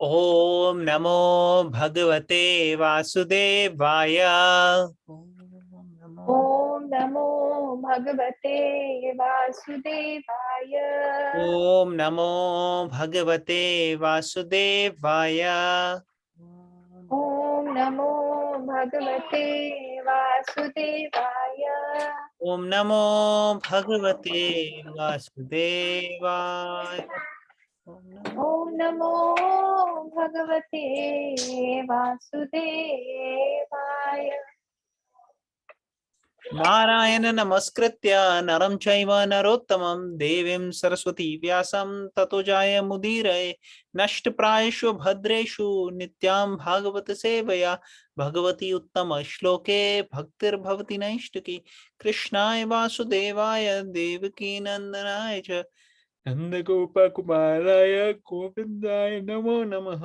ओम नमो भगवते वासुदेवाय। ओम नमो भगवते वासुदेवाय। ओम नमो भगवते वासुदेवाय। ओम नमो भगवते वासुदेवाय। ओम नमो भगवते वासुदेवाय। ओम नमो भगवते वासुदेवाय। नारायण नमस्कृत्य नरं चैव नरोत्तमं देवीं सरस्वती व्यासं ततो जायमुदीरये। नष्टप्रायेषु भद्रेषु नित्यां भागवत सेवया भगवती उत्तम श्लोके भक्तिर्भवति नैष्टिकी। कृष्णाय वासुदेवाय देवकी नंदनाय च नंदगोपकुमाराय गोविन्दाय नमो नमः।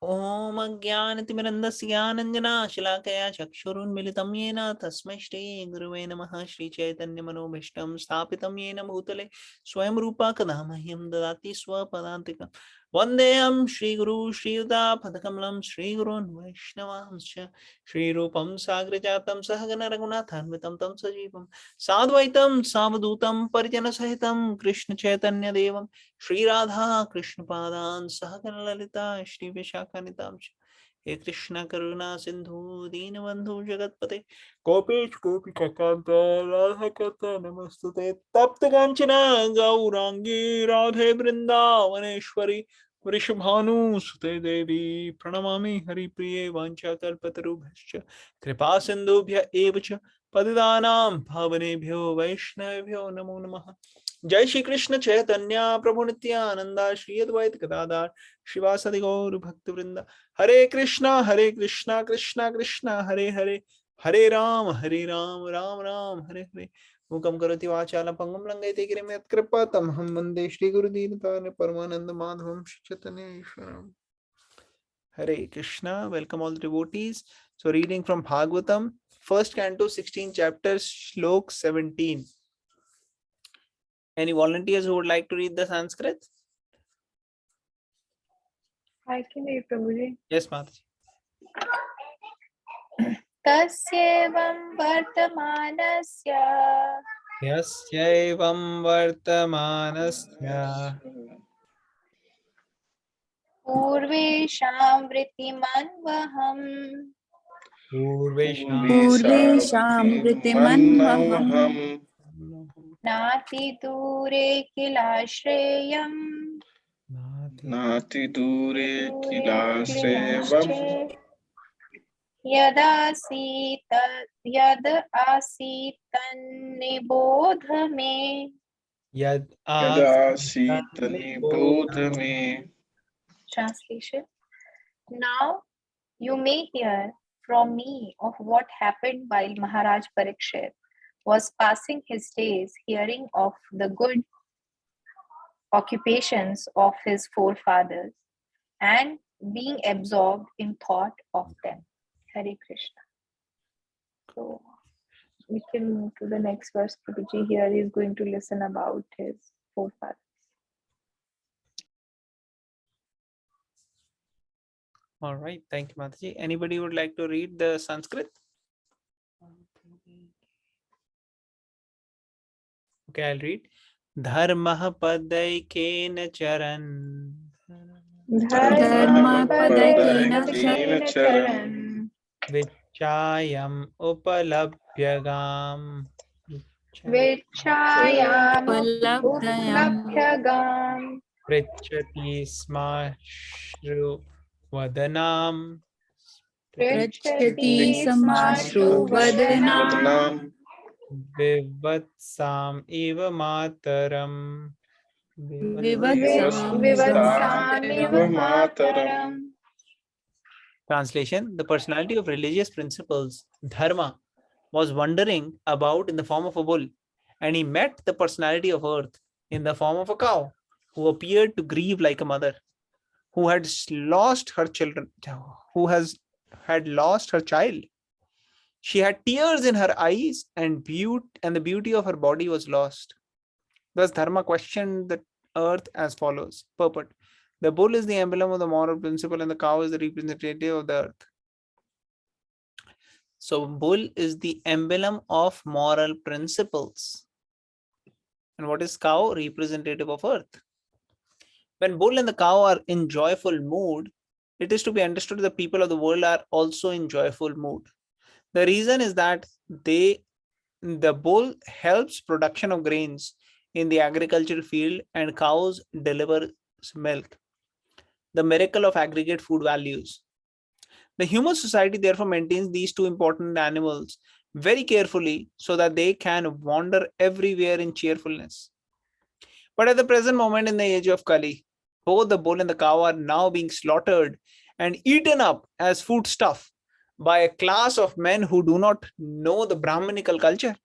ओम अज्ञानतिमिरन्धस्य ज्ञानञ्जनाशलाकया चक्षुरुन्मिलितं येन तस्मै श्रीगुरुवे नमः। श्रीचैतन्यमनोभीष्टं स्थापितं येन भूतले स्वयं रूपा कदा मह्यं ददाति स्वपदान्तिकं। वन्देऽहं श्रीगुरू श्रीयुतापदकमलं श्रीगुरून् वैष्णवांश्च श्रीरूपं साग्रजातं सहगण रघुनाथान्वितं तं सजीवं साद्वैतं सावधूतं परिजनसहितं कृष्णचैतन्यदेवं श्री राधा कृष्ण पादान सहगण ललिता श्री विशाखानितां हे कृष्ण करुणा सिंधु दीनबंधु जगतपते गोपेश गोपिकांत राधा कांत नमस्तुते तप्त कांचना गौरांगी राधे वृंदावनेश्वरी वृषभानुसुते देवी प्रणमामि हरिप्रिये वाञ्छाकल्पतरुभ्यश्च कृपा सिन्धुभ्य एव च पतितानां पावनेभ्यो वैष्णवेभ्यो नमो नमः। जय श्री कृष्ण चैतन्य प्रभु नित्यानंदा श्री अद्वैत गदाधर शिवासदि गौर भक्त वृंदा। हरे कृष्णा कृष्णा कृष्णा हरे हरे, हरे राम राम राम हरे हरे। मूकं करोति वाचालं पंगुं लंघयते गिरिं यत्कृपातमहं वन्दे श्रीगुरुदीनतारिणं परमानंद माधवं श्री चैतन्य ईश्वरम्। हरे Krishna. Welcome all the devotees. So reading from Bhagavatam, first canto, 16 chapters, shlok 17. Any volunteers who would like to read the Sanskrit? I can read, Prabhuji. Yes, Mataji. तस्येवं वर्तमानस्य यस्यैवं वर्तमानस्य पूर्वेषां वृत्तिमन्वहम् पूर्वेषां वृत्तिमन्वहम् नातिदूरे किलाश्रेयम् नातिदूरे किलाश्रयम् यद आसीत् तन्निबोध मे। यद यदासीत् निबोध मे। Translation. Now you may hear from me of what happened while Maharaj Parikshit was passing his days hearing of the good occupations of his forefathers and being absorbed in thought of them. Hare Krishna. So we can move to the next verse. Prabhuji here is going to listen about his forefathers. All right, thank you, Mataji. Anybody would like to read the Sanskrit? Okay, I'll read. Dharmah padaiken charan धर्मपदैकेन चरन् vichayam upalabhyagam Vichayam उपलब्धयम् uplavhyagam pritchati smashru vadanam pritchati समाश्रु smarshuvadana वदनाम् vivatsam eva mataram vivatsamiva mataram. Translation. The personality of religious principles, Dharma, was wandering about in the form of a bull, and he met the personality of earth in the form of a cow, who appeared to grieve like a mother, who had lost her children, had lost her child. She had tears in her eyes, and the beauty of her body was lost. Thus, Dharma questioned the earth as follows. Purport. The bull is the emblem of the moral principle and the cow is the representative of the earth. So bull is the emblem of moral principles. And what is cow? Representative of earth. When bull and the cow are in joyful mood, it is to be understood the people of the world are also in joyful mood. The reason is that the bull helps production of grains in the agricultural field and cows deliver milk. The miracle of aggregate food values. The human society therefore maintains these two important animals very carefully so that they can wander everywhere in cheerfulness. But at the present moment in the age of Kali, both the bull and the cow are now being slaughtered and eaten up as foodstuff by a class of men who do not know the Brahminical culture.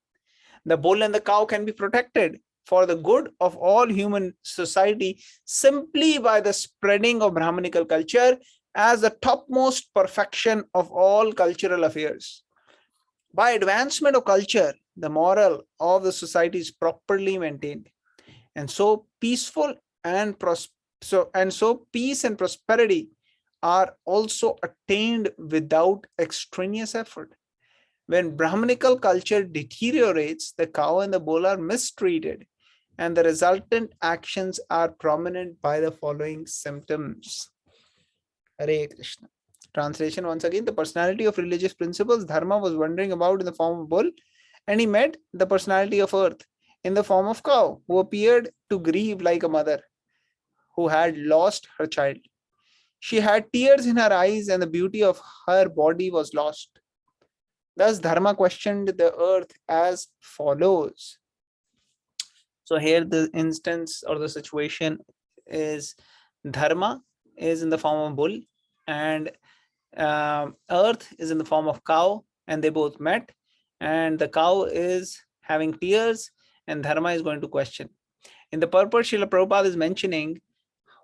The bull and the cow can be protected for the good of all human society simply by the spreading of Brahminical culture as the topmost perfection of all cultural affairs. By advancement of culture, the moral of the society is properly maintained. And so peaceful and peace and prosperity are also attained without extraneous effort. When Brahminical culture deteriorates, the cow and the bull are mistreated, and the resultant actions are prominent by the following symptoms. Hare Krishna. Translation once again. The personality of religious principles, Dharma, was wandering about in the form of bull, and he met the personality of earth in the form of cow, who appeared to grieve like a mother who had lost her child. She had tears in her eyes, and the beauty of her body was lost. Thus, Dharma questioned the earth as follows. So here the instance or the situation is Dharma is in the form of bull and earth is in the form of cow, and they both met, and the cow is having tears and Dharma is going to question. In the purport, Srila Prabhupada is mentioning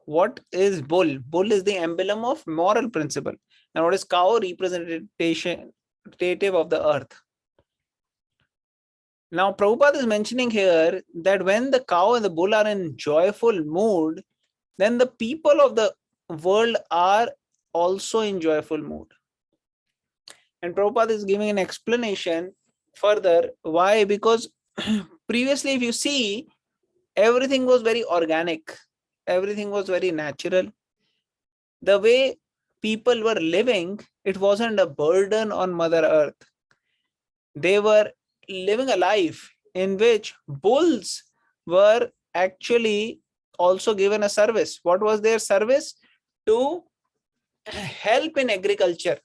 what is bull. Bull is the emblem of moral principle, and what is cow? Representation of the earth. Now, Prabhupada is mentioning here that when the cow and the bull are in joyful mood, then the people of the world are also in joyful mood. And Prabhupada is giving an explanation further. Why? Because previously, if you see, everything was very organic. Everything was very natural. The way people were living, it wasn't a burden on Mother Earth. They were living a life in which bulls were actually also given a service. What was their service? To help in agriculture,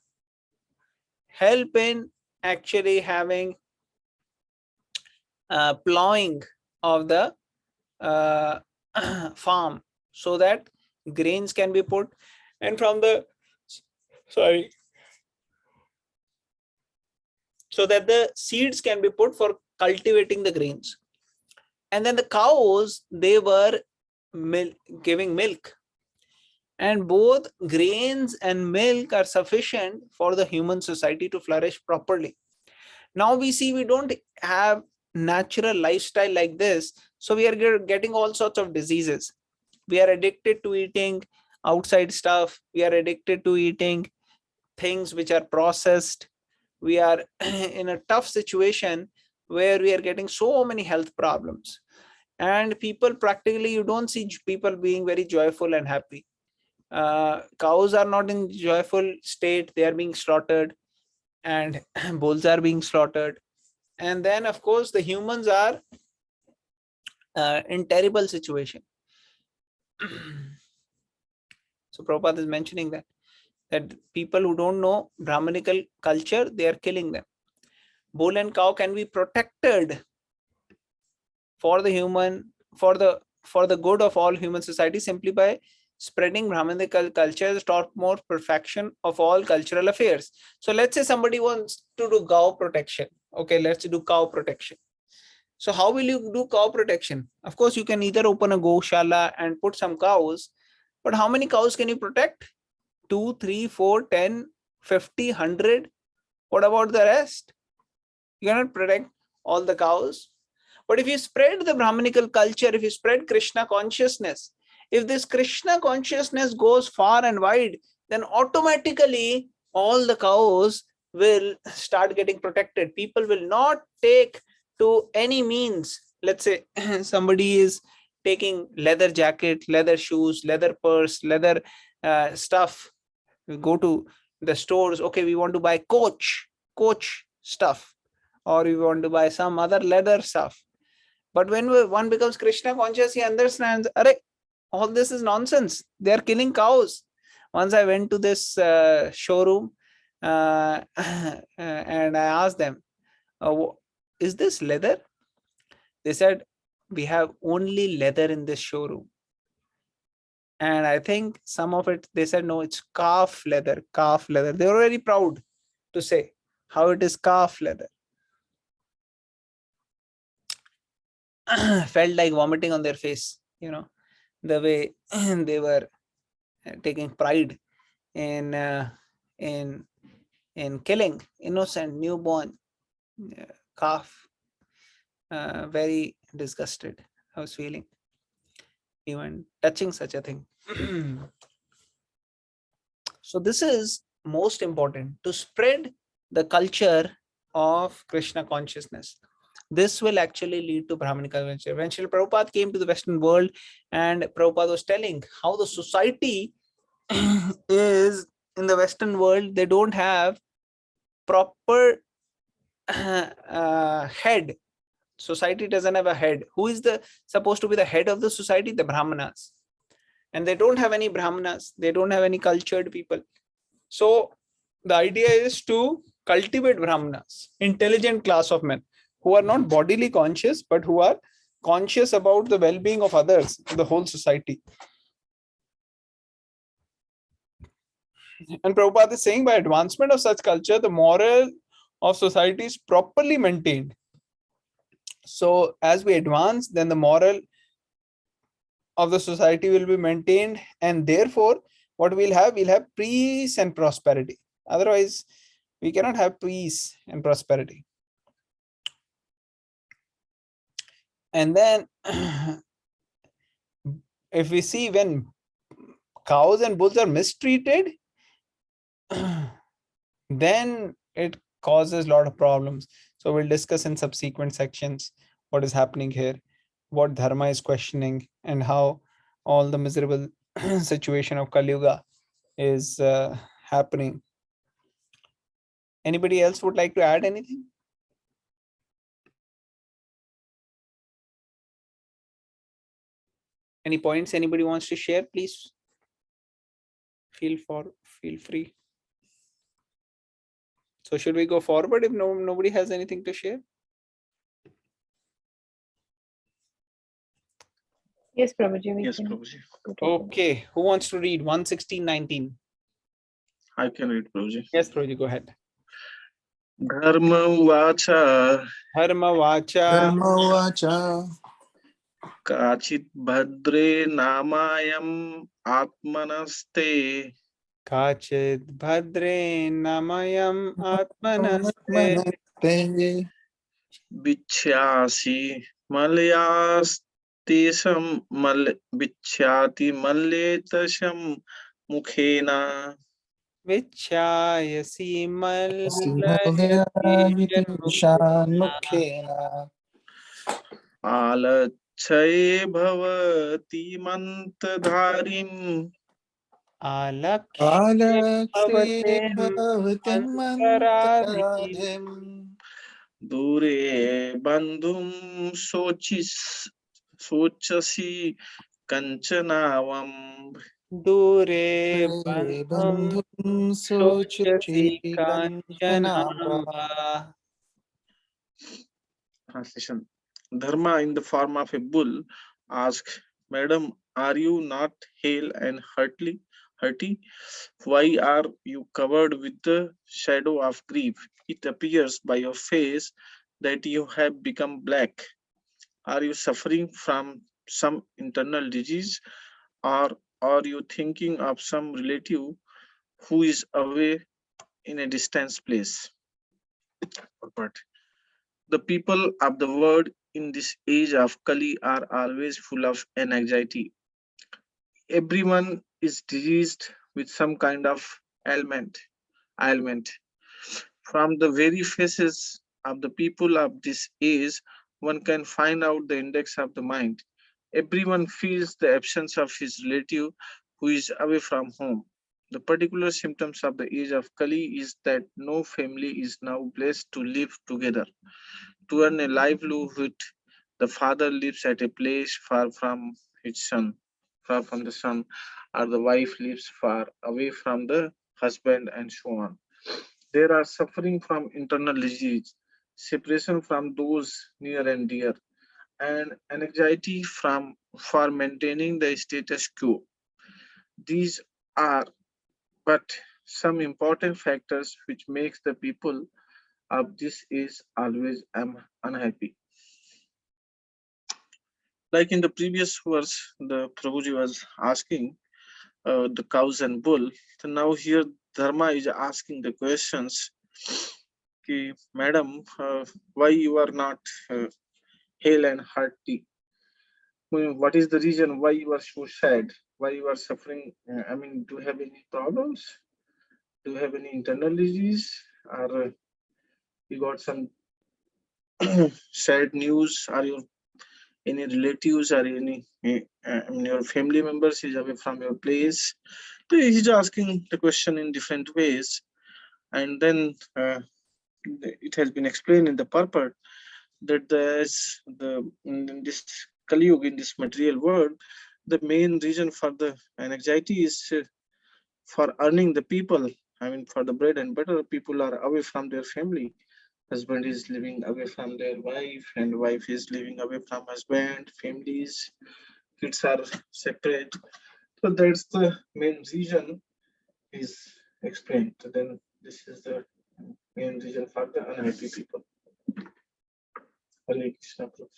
help in actually having plowing of the farm so that grains can be put, and from the so that the seeds can be put for cultivating the grains. And then the cows, they were giving milk, and both grains and milk are sufficient for the human society to flourish properly. Now we see we don't have natural lifestyle like this, so we are getting all sorts of diseases. We are addicted to eating outside stuff. We are addicted to eating things which are processed. We are in a tough situation where we are getting so many health problems, and people practically, you don't see people being very joyful and happy. Cows are not in joyful state. They are being slaughtered, and bulls are being slaughtered. And then of course the humans are in terrible situation. So Prabhupada is mentioning that people who don't know Brahminical culture, they are killing them. Bull and cow can be protected for the human, for the good of all human society simply by spreading Brahminical culture as topmost perfection of all cultural affairs. So let's say somebody wants to do cow protection. Okay, let's do cow protection. So how will you do cow protection? Of course, you can either open a Goshala and put some cows, but how many cows can you protect? 2, 3, 4, 10, 50, 100? What about the rest? You cannot protect all the cows. But if you spread the Brahminical culture, if you spread Krishna consciousness, if this Krishna consciousness goes far and wide, then automatically all the cows will start getting protected. People will not take to any means. Let's say somebody is taking leather jacket, leather shoes, leather purse, leather stuff. We go to the stores. Okay, we want to buy Coach stuff, or we want to buy some other leather stuff. But when one becomes Krishna conscious, he understands, all this is nonsense. They are killing cows. Once I went to this showroom and I asked them, is this leather? They said, we have only leather in this showroom. And I think some of it, they said, no, it's calf leather. They were very proud to say how it is calf leather. Felt like vomiting on their face, the way they were taking pride in killing innocent newborn calf. Very disgusted I was feeling, even touching such a thing. So this is most important, to spread the culture of Krishna consciousness. This will actually lead to Brahminical culture. When Srila Prabhupada came to the Western world, and Prabhupada was telling how the society is in the Western world, they don't have proper head. Society doesn't have a head. Who is supposed to be the head of the society? The Brahmanas. And they don't have any Brahmanas. They don't have any cultured people. So the idea is to cultivate Brahmanas, intelligent class of men who are not bodily conscious, but who are conscious about the well-being of others, the whole society. And Prabhupada is saying, by advancement of such culture, the moral of society is properly maintained. So as we advance, then the moral of the society will be maintained, and therefore what we'll have peace and prosperity. Otherwise, we cannot have peace and prosperity. And then if we see, when cows and bulls are mistreated, then it causes a lot of problems. So we'll discuss in subsequent sections what is happening here, what Dharma is questioning, and how all the miserable situation of Kali Yuga is happening. Anybody else would like to add anything? Any points anybody wants to share, please feel free. So should we go forward if nobody has anything to share? Yes, Prabhuji. Yes, Prabhuji. Okay, who wants to read 116:19? I can read, Prabhuji. Yes, Prabhuji, go ahead. Dharma vacha kachit bhadre namayam atmanaste Kachit bhadre namayam atmanaste Vichyasi malyastesam vichyati malletasham mukhena Vichayasi alachaye bhavati mantadharim dure bandhum sochasi kanchanavam Dure bandhum sochasi kanchanava. Translation. Dharma in the form of a bull asked, Madam, are you not hale and hearty? Why are you covered with the shadow of grief? It appears by your face that you have become black. Are you suffering from some internal disease, or are you thinking of some relative who is away in a distant place? But the people of the world in this age of Kali are always full of anxiety. Everyone is diseased with some kind of ailment. From the very faces of the people of this age, one can find out the index of the mind. Everyone feels the absence of his relative who is away from home. The particular symptoms of the age of Kali is that no family is now blessed to live together. To earn a livelihood, the father lives at a place far from his son, far from the son, or the wife lives far away from the husband, and so on. There are suffering from internal disease, separation from those near and dear, and anxiety from for maintaining the status quo. These are but some important factors which makes the people of this age always unhappy. Like in the previous verse, the Prabhuji was asking the cows and bull. So now here Dharma is asking the questions. Ki, Madam, why you are not hale and hearty? What is the reason why you are so sad? Why you are suffering? I mean, do you have any problems? Do you have any internal disease? Or you got some sad news? Are you any relatives or any I mean, your family members is away from your place? So he's asking the question in different ways, and then it has been explained in the purport that there's in this Kali Yuga, in this material world, the main reason for the anxiety is for earning the people. I mean, for the bread and butter, people are away from their family. Husband is living away from their wife, and wife is living away from husband. Families, kids are separate. So that's the main reason is explained. So then this is the main reason for the unhappy people. Hare Krishna Prabhu.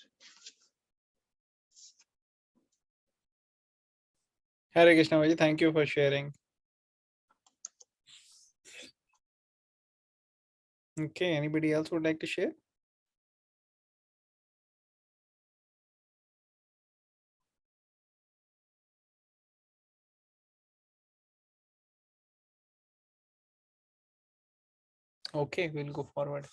Hare Krishna Bhaji, thank you for sharing. Okay, anybody else would like to share? Okay, we'll go forward.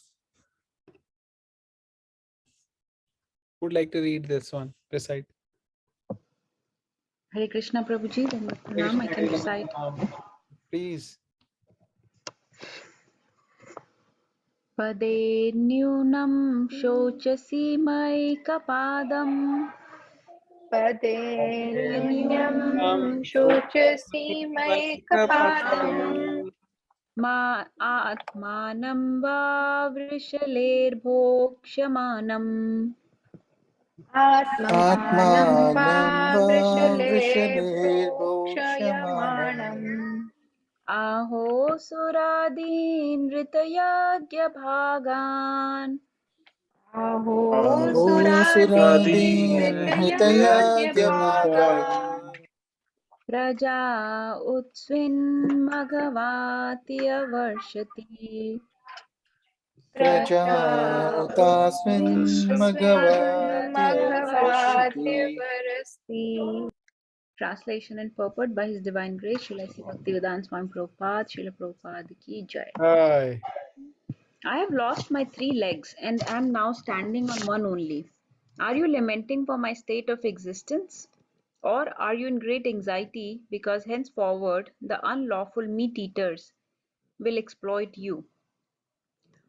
Would like to read this one? Recite. Hare Krishna Prabhuji, then Pranam, I can recite. Please. Pade Nyunam Shochasi Maikapadam Padenyam Shochasi Maikapadam Ma Atmanam Va Vrishaler Bhokshamanam Atmanam Atmanam va va vrishale vrishalir bhokshayamanam Aho Suradin Ritayagya Bhagan Aho Aho suradin Suradin ritayagya Hitayagya bhaga Bhaga Raja Utsvin Magavati Avarshati Praja Utasmin Magavati Maghavati Varshiti. varasti. Translation and purport by His Divine Grace, Srila Sri Bhaktivedanta Swami Prabhupada, Srila Prabhupada Ki Jai. Hi. I have lost my 3 legs and am now standing on one only. Are you lamenting for my state of existence? Or are you in great anxiety because henceforward the unlawful meat eaters will exploit you?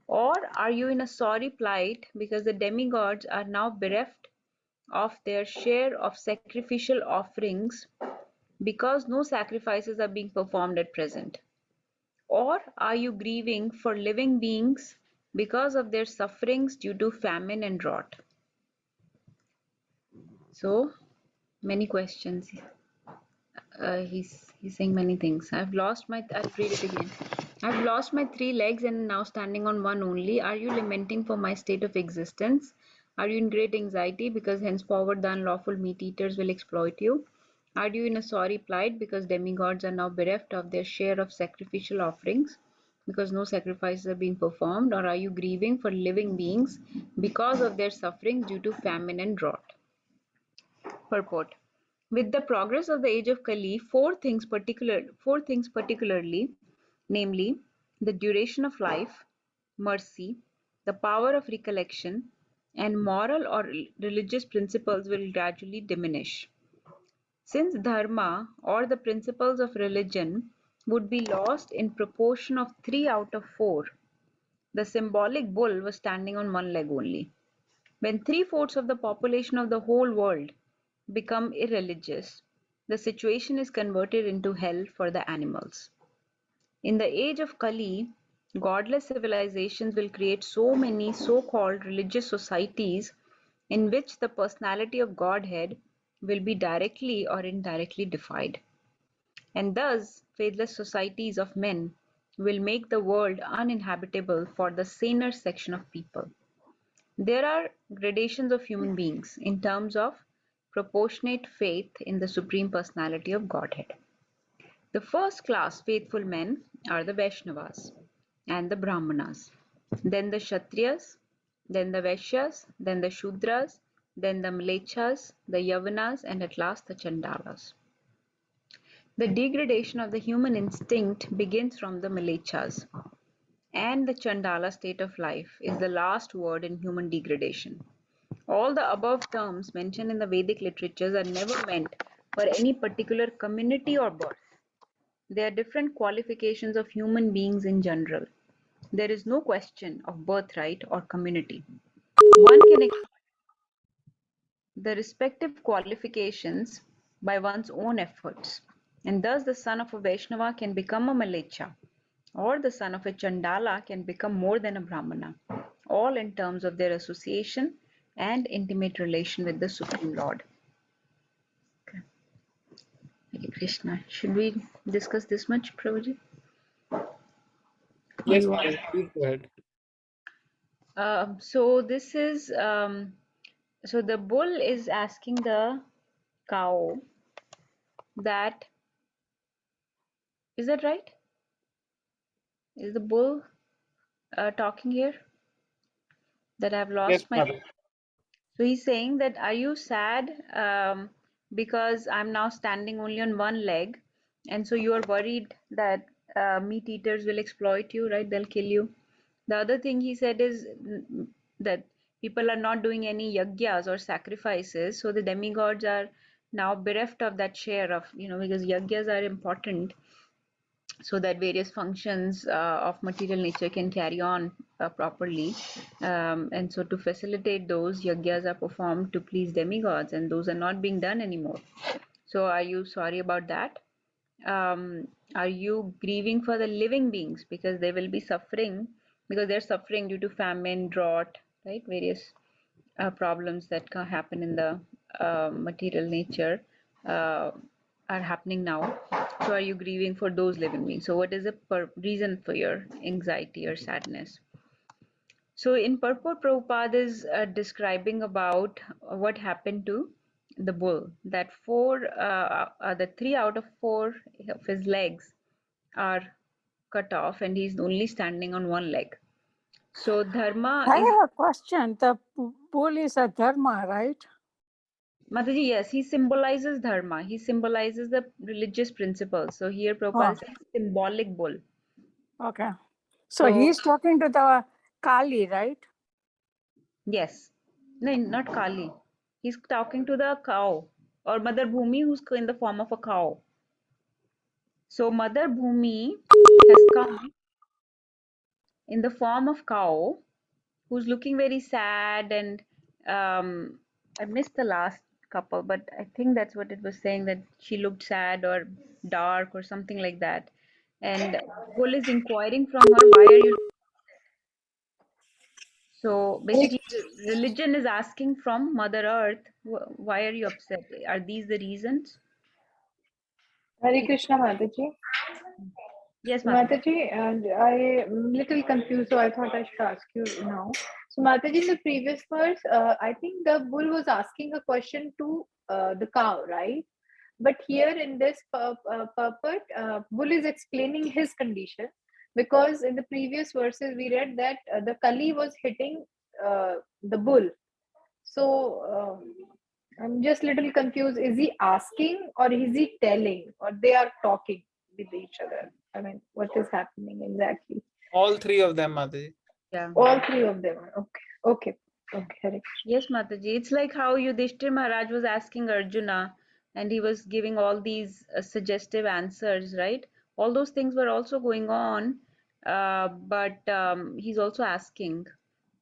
Or are you in a sorry plight because the demigods are now bereft of their share of sacrificial offerings because no sacrifices are being performed at present? Or are you grieving for living beings because of their sufferings due to famine and drought? So, many questions. He's saying many things. I'll read it again. I've lost my 3 legs and now standing on one only. Are you lamenting for my state of existence? Are you in great anxiety because henceforward the unlawful meat eaters will exploit you? Are you in a sorry plight because demigods are now bereft of their share of sacrificial offerings? because no sacrifices are being performed, or are you grieving for living beings because of their sufferings due to famine and drought? Purport. With the progress of the age of Kali, four things particularly, namely the duration of life, mercy, the power of recollection, and moral or religious principles will gradually diminish. Since dharma or the principles of religion would be lost in proportion of 3 out of 4, the symbolic bull was standing on one leg only. When 3/4 of the population of the whole world become irreligious, the situation is converted into hell for the animals. In the age of Kali, godless civilizations will create so many so-called religious societies in which the personality of Godhead will be directly or indirectly defied. And thus, faithless societies of men will make the world uninhabitable for the saner section of people. There are gradations of human beings in terms of proportionate faith in the Supreme Personality of Godhead. The first class faithful men are the Vaishnavas and the Brahmanas, then the Kshatriyas, then the Vaishyas, then the Shudras, then the Mlechas, the Yavanas, and at last the Chandalas. The degradation of the human instinct begins from the Mlechas, and the Chandala state of life is the last word in human degradation. All the above terms mentioned in the Vedic literatures are never meant for any particular community or birth. They are different qualifications of human beings in general. There is no question of birthright or community. One can exploit the respective qualifications by one's own efforts, and thus the son of a Vaishnava can become a Malecha, or the son of a Chandala can become more than a Brahmana, all in terms of their association and intimate relation with the Supreme Lord. Okay. Hare Krishna. Should we discuss this much, Prabhuji? Yes, you want- madam, please go ahead. So this is so the bull is asking the cow that, is that right? Is the bull talking here? That I've Yes, lost my. madam. So he's saying that, are you sad because I'm now standing only on one leg, and so you are worried that meat eaters will exploit you, right? They'll kill you. The other thing he said is that people are not doing any yagyas or sacrifices, so the demigods are now bereft of that share of, because yagyas are important so that various functions of material nature can carry on properly. And so to facilitate those, yagyas are performed to please demigods, and those are not being done anymore. So are you sorry about that? Are you grieving for the living beings because they will be suffering, because they're suffering due to famine, drought, right? Various problems that can happen in the material nature are happening now. So are you grieving for those living beings? So what is the reason for your anxiety or sadness? So in purport, Prabhupada is describing about what happened to the bull, that the 3 out of 4 of his legs are cut off and he's only standing on one leg. So dharma I is, have a question. The bull is a dharma, right? Mataji, yes, he symbolizes dharma. He symbolizes the religious principles. So here Prabhupada says symbolic bull. Okay. So So he's talking to the Kali, right? yes, no, not Kali. He's talking to the cow or Mother Bhumi, who's in the form of a cow. So Mother Bhumi has come in the form of cow, who's looking very sad, and I missed the last couple, but I think that's what it was saying, that she looked sad or dark or something like that. And bull is inquiring from her, why are you? So basically, religion is asking from Mother Earth, why are you upset? Are these the reasons? Hare Krishna, Mataji. Yes, Mataji. Mataji, I am little confused, so I thought I should ask you now. So, Mataji, in the previous verse, I think the bull was asking a question to the cow, right? But here in this purport, bull is explaining his condition because in the previous verses we read that the Kali was hitting the bull. So I'm just little confused. Is he asking or is he telling, or they are talking with each other? I mean, what is happening exactly? All three of them, Mataji. Yeah. All three of them. Okay. Hare Krishna. Yes, Mataji. It's like how Yudhishthir Maharaj was asking Arjuna and he was giving all these suggestive answers, right? All those things were also going on, but he's also asking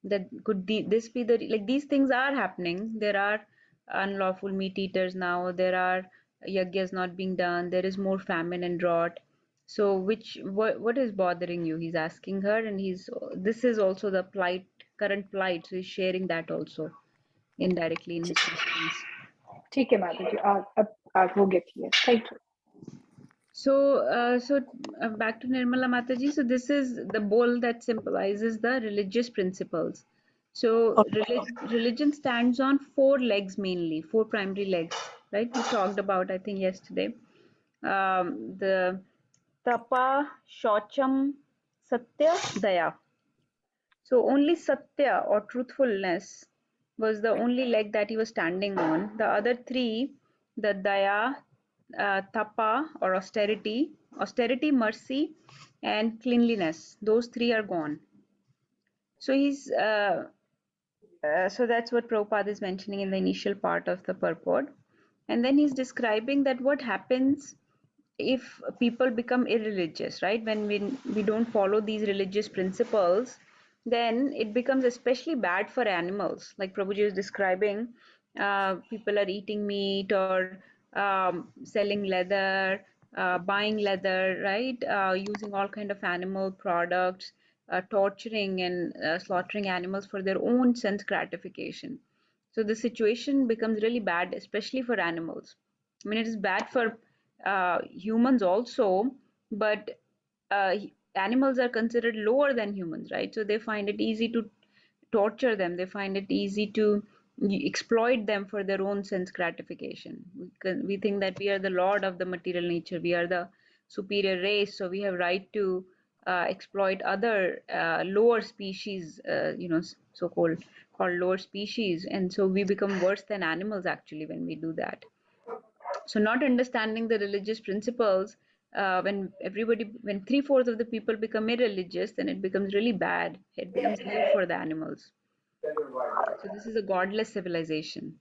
that could this be the, like, these things are happening. There are unlawful meat eaters now. There are yajnas not being done. There is more famine and drought. So what is bothering you? He's asking her, and this is also the current plight. So he's sharing that also indirectly in his questions. ठीक है माता जी, आप हो गया clear. Thank you. So back to Nirmala Mataji. So this is the bowl that symbolizes the religious principles. So religion stands on four legs mainly, four primary legs, right? We talked about, I think, yesterday. The Tapa, Shocham, Satya, Daya. So only Satya or truthfulness was the only leg that he was standing on. The other three, the Daya, Tapa or austerity, mercy, and cleanliness, those three are gone. So so that's what Prabhupada is mentioning in the initial part of the purport. And then he's describing that what happens if people become irreligious, right? When we don't follow these religious principles, then it becomes especially bad for animals. Like Prabhuji is describing, people are eating meat or selling leather, buying leather, right? Using all kind of animal products, torturing and slaughtering animals for their own sense gratification. So the situation becomes really bad, especially for animals. I mean, it is bad for humans also, but animals are considered lower than humans, right? So they find it easy to torture them. They find it easy to exploit them for their own sense gratification. We think that we are the lord of the material nature. We are the superior race, so we have right to exploit other lower species, so-called called lower species, and so we become worse than animals actually when we do that. So not understanding the religious principles, when 3/4 of the people become irreligious, then it becomes really bad. It becomes hell for the animals. So this is a godless civilization.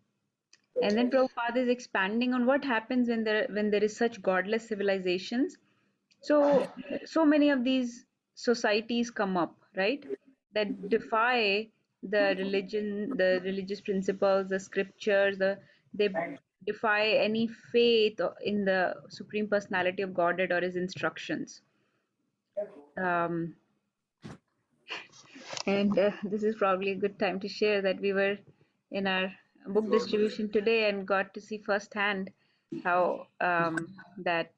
And then Prabhupada is expanding on what happens when there is such godless civilizations. So many of these societies come up, right? That defy the religion, the religious principles, the scriptures, they defy any faith in the Supreme Personality of Godhead or his instructions. Um, and this is probably a good time to share that we were in our book distribution today and got to see firsthand how that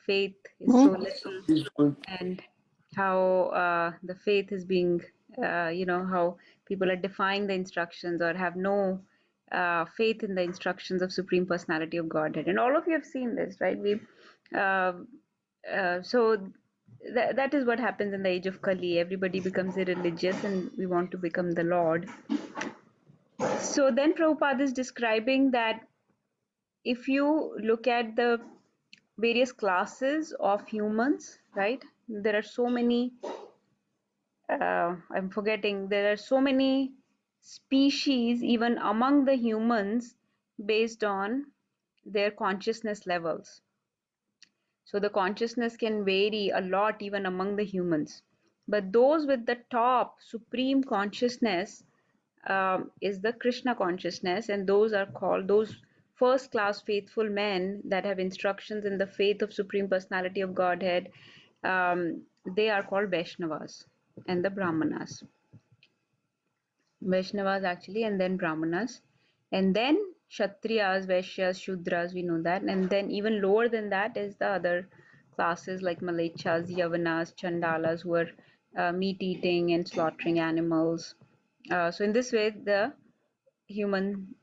faith is so little, and how the faith is being, how people are defying the instructions or have no faith in the instructions of Supreme Personality of Godhead. And all of you have seen this, right? So that is what happens in the age of Kali. Everybody becomes irreligious and we want to become the Lord. So then Prabhupada is describing that if you look at the various classes of humans, right? There are so many, I'm forgetting, there are so many species even among the humans based on their consciousness levels. So the consciousness can vary a lot even among the humans. But those with the top supreme consciousness is the Krishna consciousness, and those are called those first class faithful men that have instructions in the faith of Supreme Personality of Godhead. They are called Vaishnavas and the Brahmanas. Vaishnavas actually, and then Brahmanas, and then Kshatriyas, Vaishyas, Shudras, we know that, and then even lower than that is the other classes like Malechas, Yavanas, Chandalas, who are meat eating and slaughtering animals. So in this way, the human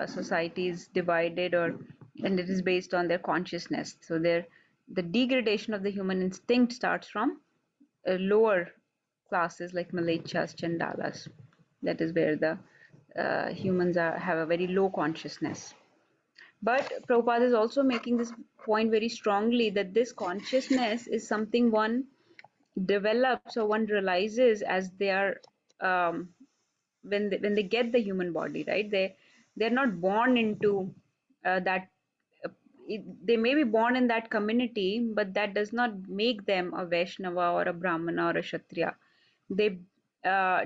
society is divided, and it is based on their consciousness. So the degradation of the human instinct starts from lower classes like Malechas, Chandalas. That is where the humans have a very low consciousness. But Prabhupada is also making this point very strongly that this consciousness is something one develops or one realizes as they are um, when they get the human body, right? They're not born into that. Uh, they may be born in that community, but that does not make them a Vaishnava or a Brahmana or a Kshatriya. They,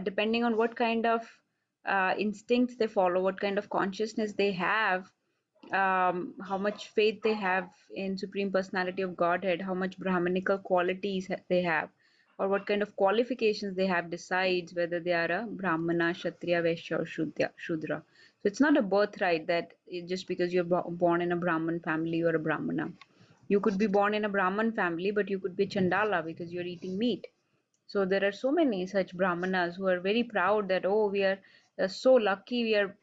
depending on what kind of instincts they follow, what kind of consciousness they have, how much faith they have in Supreme Personality of Godhead, how much Brahmanical qualities they have, or what kind of qualifications they have decides whether they are a Brahmana, Kshatriya, Vaishya, or Shudra. So it's not a birthright that just because you're born in a Brahman family, you're a Brahmana. You could be born in a Brahman family, but you could be Chandala because you're eating meat. So there are so many such Brahmanas who are very proud that, oh, we are so lucky we are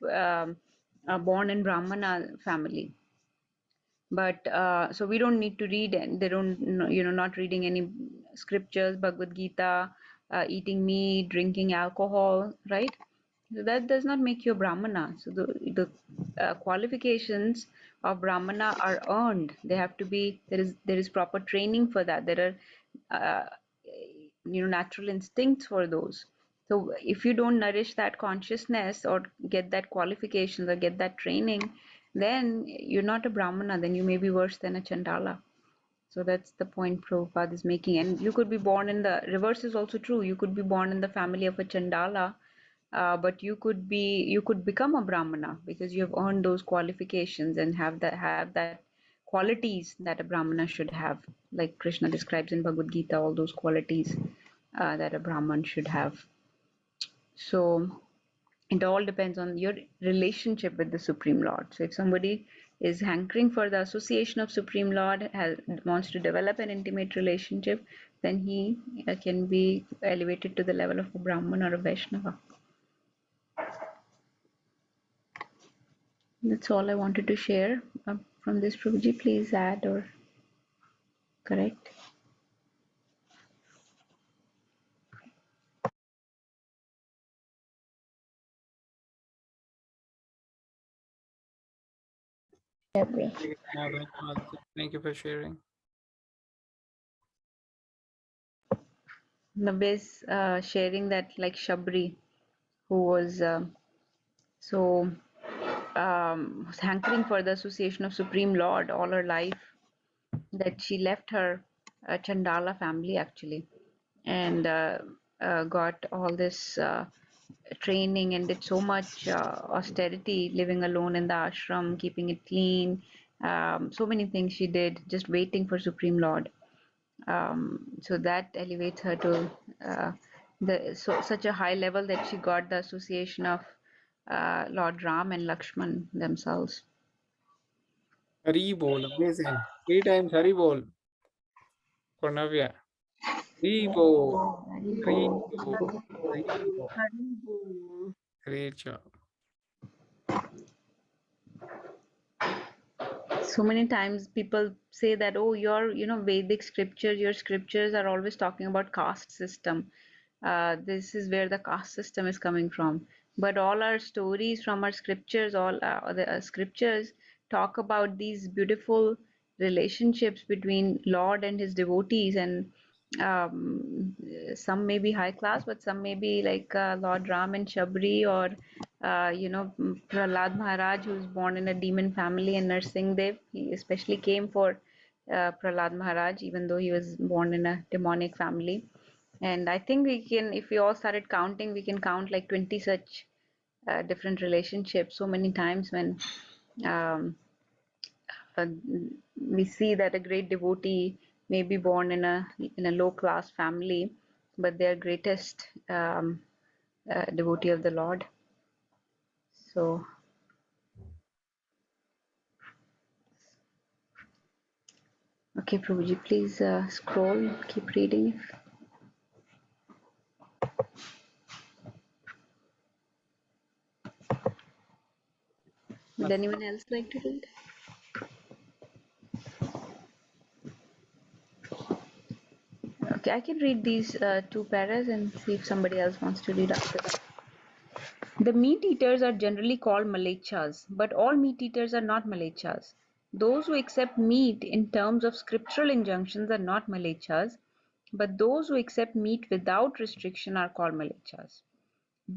born in Brahmana family. But so we don't need to read, and they don't, not reading any scriptures, Bhagavad Gita, eating meat, drinking alcohol, right? So that does not make you a Brahmana. So the qualifications of Brahmana are earned. They have to be, there is proper training for that. There are natural instincts for those. So if you don't nourish that consciousness or get that qualifications or get that training, then you're not a Brahmana, then you may be worse than a Chandala. So that's the point Prabhupada is making. And you could be born in the reverse is also true. You could be born in the family of a Chandala, but you could become a Brahmana because you have earned those qualifications and have that qualities that a Brahmana should have, like Krishna describes in Bhagavad Gita, all those qualities that a Brahman should have. So it all depends on your relationship with the Supreme Lord. So if somebody is hankering for the association of Supreme Lord, wants to develop an intimate relationship, then he can be elevated to the level of a Brahman or a Vaishnava. That's all I wanted to share from this. Prabhuji, please add or correct. Lovely. Thank you for sharing. Nabe's sharing that, like Shabri, who was was hankering for the association of Supreme Lord all her life, that she left her Chandala family actually, and got all this training and did so much austerity, living alone in the ashram, keeping it clean. So many things she did, just waiting for Supreme Lord. So that elevates her to such a high level that she got the association of Lord Ram and Lakshman themselves. Hari Bol, amazing. 3 times Hari Bol for Navya. Hari Bol, Hari Bol, Hari Bol. Great job. So many times people say that, oh, your Vedic scriptures, your scriptures are always talking about caste system. This is where the caste system is coming from. But all our stories from our scriptures, all the scriptures talk about these beautiful relationships between Lord and his devotees, and some may be high class, but some may be like Lord Ram and Shabri, or Prahlad Maharaj, who's born in a demon family, and Narsingh Dev. He especially came for Prahlad Maharaj, even though he was born in a demonic family. And I think we can, if we all started counting, we can count like 20 such different relationships. So many times when um, uh, we see that a great devotee may be born in a low class family, but they are greatest devotee of the Lord. So okay, Prabhuji, please scroll, keep reading. Would anyone else like to read? Okay, I can read these two paras and see if somebody else wants to read after that. The meat eaters are generally called Malechas, but all meat eaters are not Malechas. Those who accept meat in terms of scriptural injunctions are not Malechas, but those who accept meat without restriction are called Malechas.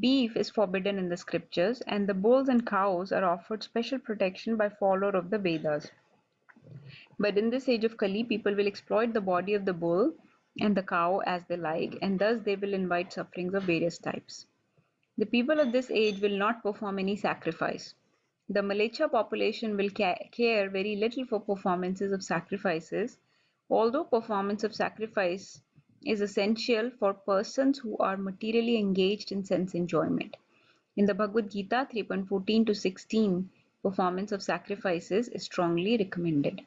Beef is forbidden in the scriptures, and the bulls and cows are offered special protection by follower of the Vedas. But in this age of Kali, people will exploit the body of the bull and the cow as they like, and thus they will invite sufferings of various types. The people of this age will not perform any sacrifice. The Malecha population will care very little for performances of sacrifices, although performance of sacrifice is essential for persons who are materially engaged in sense enjoyment. In the Bhagavad Gita 3.14 to 16, performance of sacrifices is strongly recommended.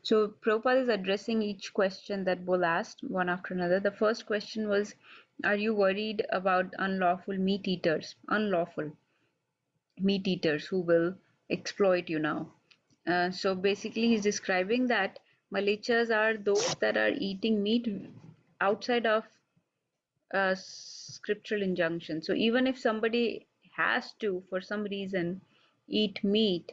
So Prabhupada is addressing each question that Bull asked one after another. The first question was, are you worried about unlawful meat eaters? Unlawful meat eaters who will exploit you now. So basically he's describing that Malechas are those that are eating meat outside of scriptural injunction. So even if somebody has to, for some reason, eat meat,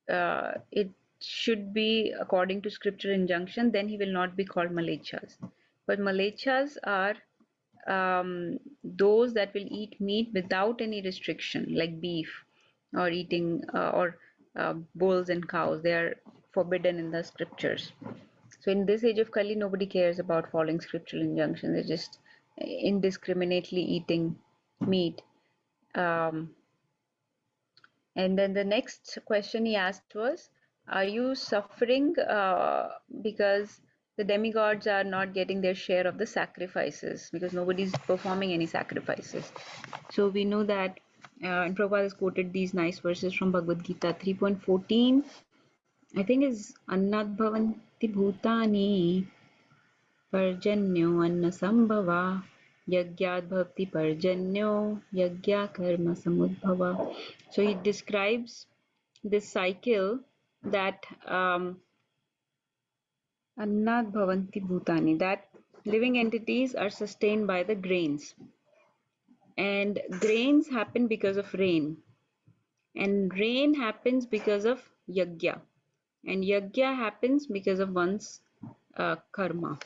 it should be according to scriptural injunction, then he will not be called Malechas. But Malechas are those that will eat meat without any restriction, like beef or eating bulls and cows. They are forbidden in the scriptures. So in this age of Kali, nobody cares about following scriptural injunctions. They're just indiscriminately eating meat. And then the next question he asked was, are you suffering because the demigods are not getting their share of the sacrifices, because nobody's performing any sacrifices? So we know that, and Prabhupada has quoted these nice verses from Bhagavad Gita 3.14, I think is Annad Bhavanti Bhutani Parjanyo Anna Sambhava Yagyad Bhavti Parjanyo Yagya Karma Samudbhava. So he describes this cycle that Annad Bhavanti Bhutani, that living entities are sustained by the grains. And grains happen because of rain. And rain happens because of yagya. And yagya happens because of one's karma.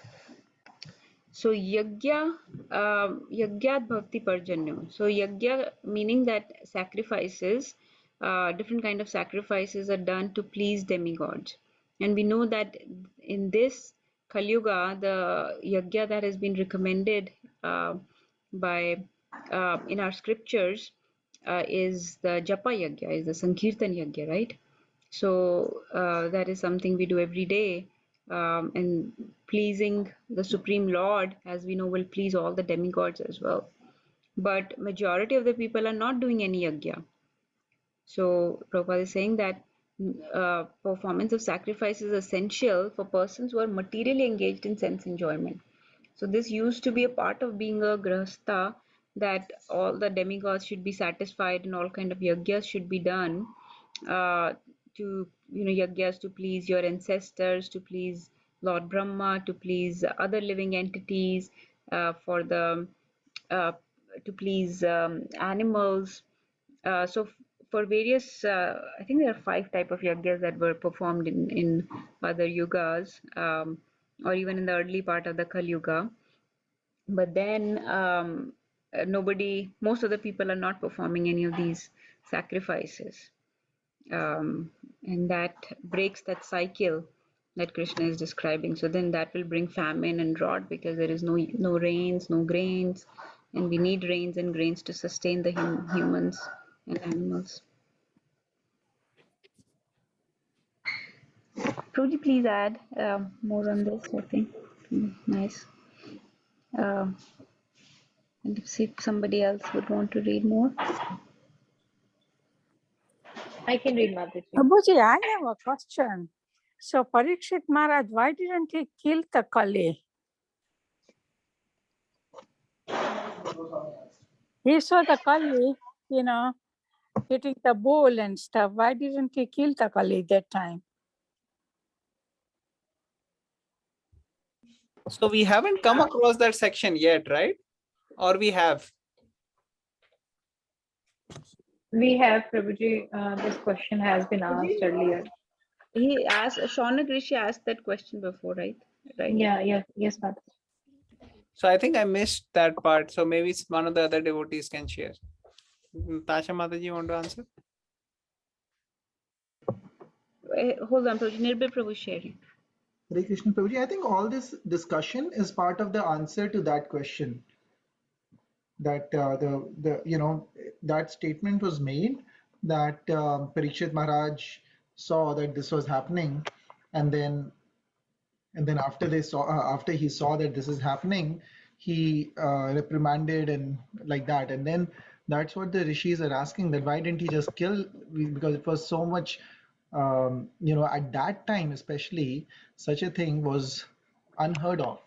So yagya, yagyat bhakti parjanyo. So yagya meaning that sacrifices, different kind of sacrifices are done to please demigods. And we know that in this Kali Yuga, the yagya that has been recommended by in our scriptures is the Japa Yagya, is the Sankirtan Yagya, right? So that is something we do every day. And pleasing the Supreme Lord, as we know, will please all the demigods as well. But majority of the people are not doing any yagya. So Prabhupada is saying that performance of sacrifice is essential for persons who are materially engaged in sense enjoyment. So this used to be a part of being a grahastha, that all the demigods should be satisfied and all kind of yagyas should be done to, yagyas to please your ancestors, to please Lord Brahma, to please other living entities, for the to please animals. So for various, I think there are 5 type of yagyas that were performed in other yugas, or even in the early part of the Kali Yuga. But then most of the people are not performing any of these sacrifices. And that breaks that cycle that Krishna is describing. So then that will bring famine and drought, because there is no rains, no grains, and we need rains and grains to sustain the humans and animals. Prabhuji, please add more on this, I think. Nice. And see if somebody else would want to read more. I can read, Mataji. Prabhuji, I have a question. So Parikshit Maharaj, why didn't he kill the Kali? He saw the Kali, hitting the bull and stuff. Why didn't he kill the Kali that time? So we haven't come across that section yet, right? Or we have? We have, Prabhuji, this question has been asked earlier. He asked, Shaunak Rishi asked that question before, right? Right. Yes, Mataji. So I think I missed that part. So maybe one of the other devotees can share. Tasha Mataji, you want to answer? Hold on, Prabhuji. Nirbhay Prabhu sharing. Hare Krishna Prabhuji, I think all this discussion is part of the answer to that question. That that statement was made that Parikshit Maharaj saw that this was happening, and then after he saw that this is happening, he reprimanded and like that, and then that's what the rishis are asking, that why didn't he just kill, because it was so much, at that time especially, such a thing was unheard of.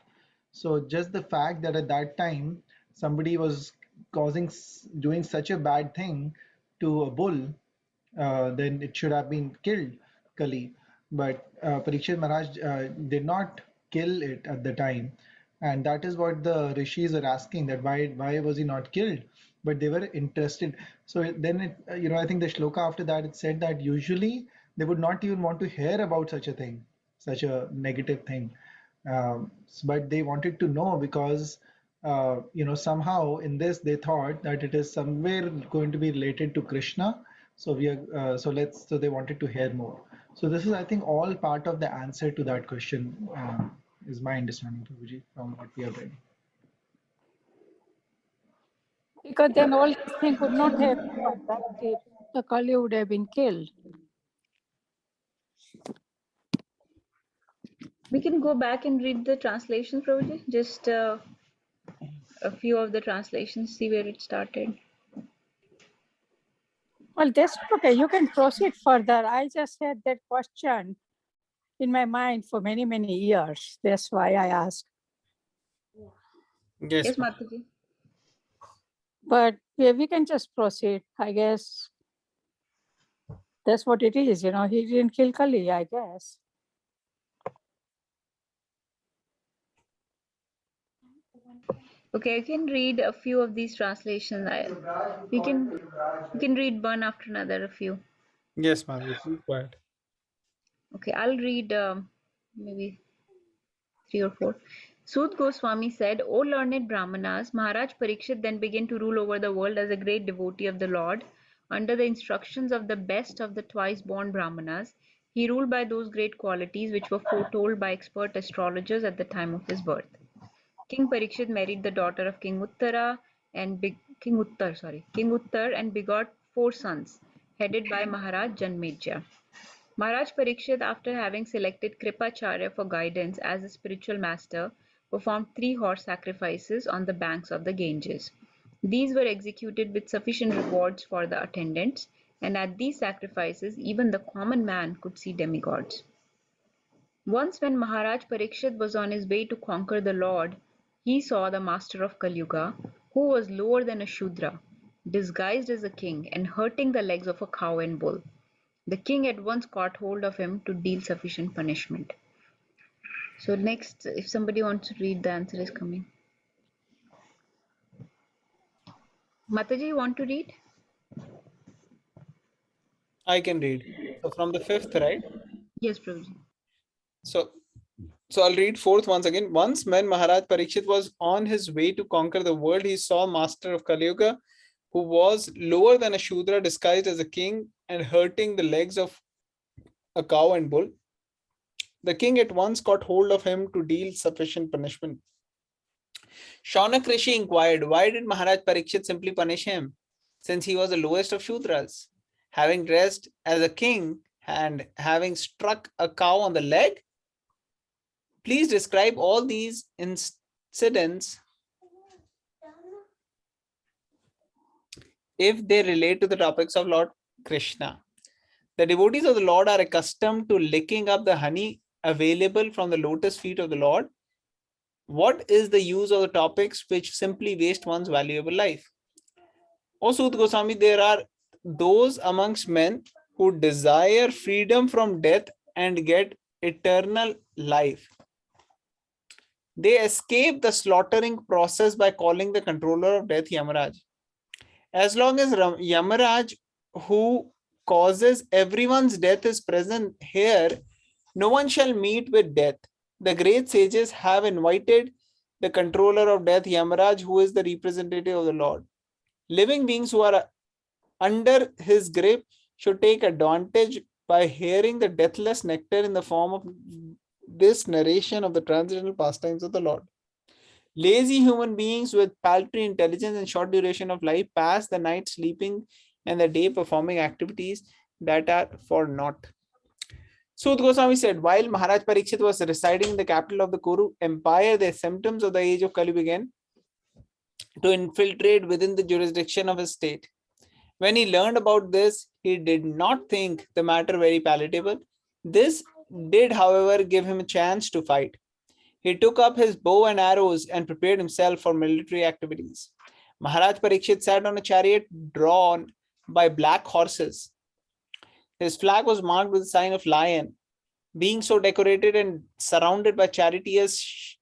So just the fact that at that time somebody was doing such a bad thing to a bull, then it should have been killed, Kali. But Parikshit Maharaj did not kill it at the time, and that is what the rishis are asking, that why was he not killed? But they were interested. So then I think the shloka after that, it said that usually they would not even want to hear about such a thing, such a negative thing. But they wanted to know because somehow in this they thought that it is somewhere going to be related to Krishna. So so they wanted to hear more. So this is, I think, all part of the answer to that question, is my understanding, Prabhuji, from what we have read. Because then all these things would not have happened, right? The Kali would have been killed. We can go back and read the translation, Prabhuji. Just a few of the translations, see where it started. Well, that's okay. You can proceed further. I just had that question in my mind for many, many years. That's why I asked. Yes, Mataji. But yeah, we can just proceed. I guess that's what it is. He didn't kill Kali, I guess. Okay, I can read a few of these translations. We can read one after another, a few. Yes, Mataji, please go ahead. Okay, I'll read maybe 3 or 4. Sud Goswami said, O learned Brahmanas, Maharaj Parikshit then began to rule over the world as a great devotee of the Lord. Under the instructions of the best of the twice-born Brahmanas, he ruled by those great qualities which were foretold by expert astrologers at the time of his birth. King Parikshit married the daughter of King Uttar and begot 4 sons, headed by Maharaj Janmejaya. Maharaj Parikshit, after having selected Kripacharya for guidance as a spiritual master, performed 3 horse sacrifices on the banks of the Ganges. These were executed with sufficient rewards for the attendants, and at these sacrifices even the common man could see demigods. Once when Maharaj Parikshit was on his way to conquer the Lord, he saw the master of Kali-yuga, who was lower than a Shudra, disguised as a king and hurting the legs of a cow and bull. The king at once caught hold of him to deal sufficient punishment. So next, if somebody wants to read, the answer is coming. Mataji, you want to read? I can read. So from the 5th, right? Yes, Prabhuji. So I'll read 4th once again. Once when Maharaj Parikshit was on his way to conquer the world, he saw Master of Kali-yuga, who was lower than a Shudra, disguised as a king and hurting the legs of a cow and bull. The king at once caught hold of him to deal sufficient punishment. Shaunak Rishi inquired, why did Maharaj Parikshit simply punish him, since he was the lowest of Shudras, having dressed as a king and having struck a cow on the leg? Please describe all these incidents if they relate to the topics of Lord Krishna. The devotees of the Lord are accustomed to licking up the honey available from the lotus feet of the Lord. What is the use of the topics which simply waste one's valuable life? O Sud Goswami, there are those amongst men who desire freedom from death and get eternal life. They escape the slaughtering process by calling the controller of death Yamaraj. As long as Yamaraj, who causes everyone's death, is present here, no one shall meet with death. The great sages have invited the controller of death, Yamaraj, who is the representative of the Lord. Living beings who are under his grip should take advantage by hearing the deathless nectar in the form of this narration of the transcendental pastimes of the Lord. Lazy human beings with paltry intelligence and short duration of life pass the night sleeping and the day performing activities that are for naught. Sud Goswami said, while Maharaj Parikshit was residing in the capital of the Kuru Empire, the symptoms of the age of Kali began to infiltrate within the jurisdiction of his state. When he learned about this, he did not think the matter very palatable. This did, however, give him a chance to fight. He took up his bow and arrows and prepared himself for military activities. Maharaj Parikshit sat on a chariot drawn by black horses. His flag was marked with the sign of lion. Being so decorated and surrounded by charioteers,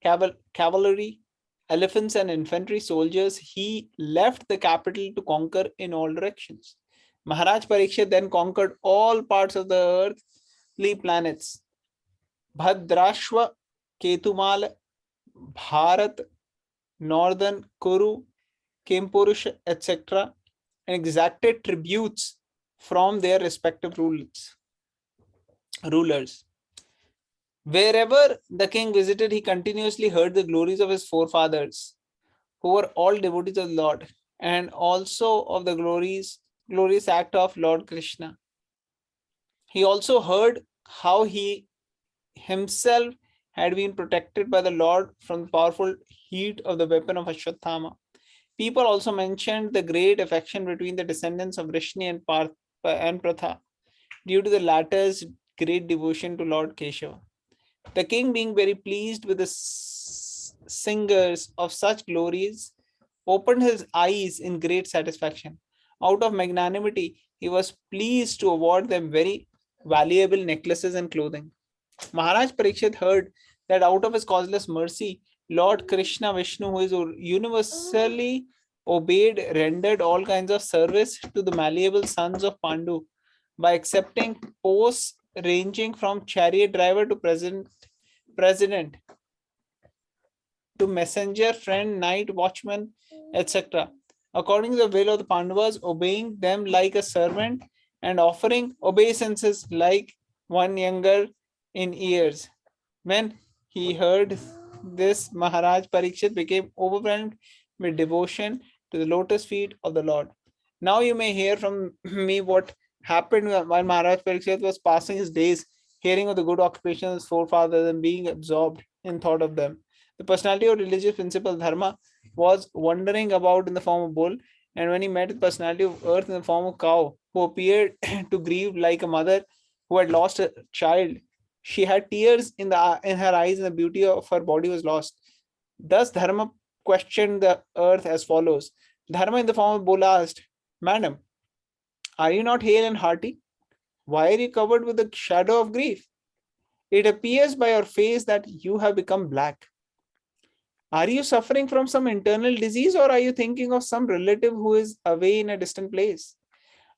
cavalry, elephants, and infantry soldiers, he left the capital to conquer in all directions. Maharaj Parikshit then conquered all parts of the earthly planets. Bhadrashva, Ketumal, Bharat, Northern Kuru, Kempurush, etc., and exacted tributes from their respective rulers. Wherever the king visited, he continuously heard the glories of his forefathers, who were all devotees of the Lord, and also of the glorious act of Lord Krishna. He also heard how he himself had been protected by the Lord from the powerful heat of the weapon of Ashwatthama. People also mentioned the great affection between the descendants of Vrishni and Pratha, due to the latter's great devotion to Lord Keshava. The king, being very pleased with the singers of such glories, opened his eyes in great satisfaction. Out of magnanimity, he was pleased to award them very valuable necklaces and clothing. Maharaj Parikshit heard that out of his causeless mercy, Lord Krishna Vishnu, who is universally obeyed, rendered all kinds of service to the malleable sons of Pandu by accepting posts ranging from chariot driver to president to messenger, friend, night watchman, etc. According to the will of the Pandavas, obeying them like a servant and offering obeisances like one younger in years. When he heard this, Maharaj Parikshit became overwhelmed with devotion to the lotus feet of the Lord. Now you may hear from me what happened while Maharaj Parikshit was passing his days hearing of the good occupations of his forefathers and being absorbed in thought of them. The personality of religious principle Dharma was wandering about in the form of bull, and when he met the personality of earth in the form of cow, who appeared to grieve like a mother who had lost a child, she had tears in her eyes and the beauty of her body was lost. Thus Dharma questioned the earth as follows. Dharma in the form of bull asked, Madam, are you not hale and hearty? Why are you covered with the shadow of grief? It appears by your face that you have become black. Are you suffering from some internal disease, or are you thinking of some relative who is away in a distant place?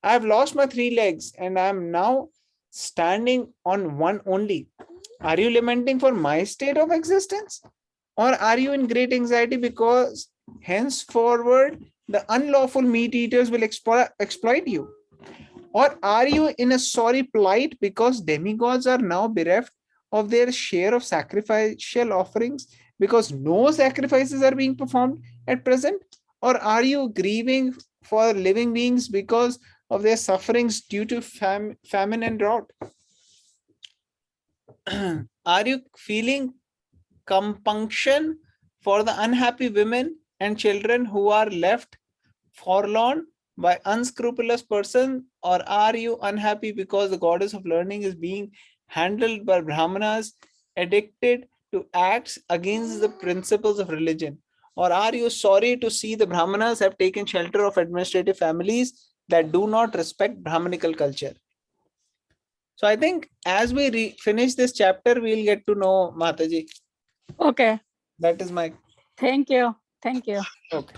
I have lost my 3 legs and I am now standing on one only. Are you lamenting for my state of existence? Or are you in great anxiety because henceforward the unlawful meat eaters will exploit you? Or are you in a sorry plight because demigods are now bereft of their share of sacrificial offerings because no sacrifices are being performed at present? Or are you grieving for living beings because of their sufferings due to famine and drought? Are you feeling compunction for the unhappy women and children who are left forlorn by unscrupulous person, or are you unhappy because the goddess of learning is being handled by Brahmanas addicted to acts against the principles of religion? Or are you sorry to see the Brahmanas have taken shelter of administrative families that do not respect Brahmanical culture? So I think as we finish this chapter, we'll get to know Mataji. Okay. That is my Thank you. Thank you. okay.